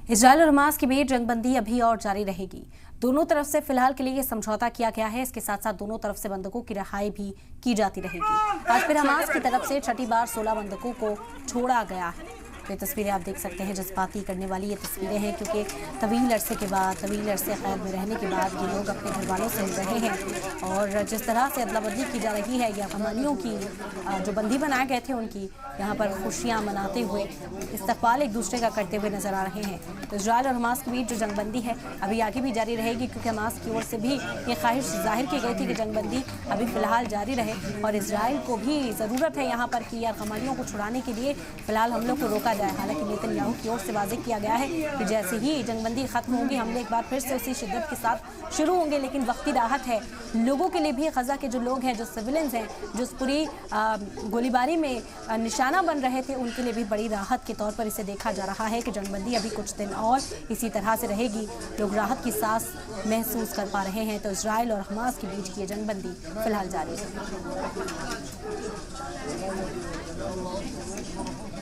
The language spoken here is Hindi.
इजरायल और हमास के बीच जंगबंदी अभी और जारी रहेगी। दोनों तरफ से फिलहाल के लिए ये समझौता किया गया है। इसके साथ साथ दोनों तरफ से बंधकों की रिहाई भी की जाती रहेगी। आज फिर हमास की तरफ से छठी बार 16 बंधकों को छोड़ा गया है। तो ये तस्वीरें आप देख सकते हैं, जज्बाती करने वाली ये तस्वीरें हैं, क्योंकि तवील अरसे कैद में रहने के बाद ये लोग अपने घर वालों से मिल रहे हैं। और जिस तरह से अदला बदली की जा रही है या कमानियों की जो बंदी बनाए गए थे उनकी यहाँ पर खुशियाँ मनाते हुए इस्तकबाल एक दूसरे का करते हुए नजर आ रहे हैं। तो इजरायल और हमास के बीच जो जंगबंदी है अभी आगे भी जारी रहेगी, क्योंकि हमास की ओर से भी ये ख्वाहिश जाहिर की गई थी कि जंगबंदी अभी फिलहाल जारी रहे। और इजरायल को भी ज़रूरत है यहाँ पर कि यार कमानियों को छुड़ाने के लिए फिलहाल हमलों को रोका जाए। हालांकि नेतन्याहू की ओर से वाज़ेह किया गया है कि जैसे ही जंगबंदी खत्म होगी हमले एक बार फिर से उसी शिद्दत के साथ शुरू होंगे। लेकिन वक्ती राहत है लोगों के लिए भी। ग़ज़ा के जो लोग हैं, जो सिविलियंस हैं, जो पूरी गोलीबारी में निशाना बन रहे थे, उनके लिए भी बड़ी राहत के तौर पर इसे देखा जा रहा है कि जंगबंदी अभी कुछ दिन और इसी तरह से रहेगी। लोग राहत की सांस महसूस कर पा रहे हैं। तो इजरायल और हमास के बीच की ये जंगबंदी फिलहाल जारी है।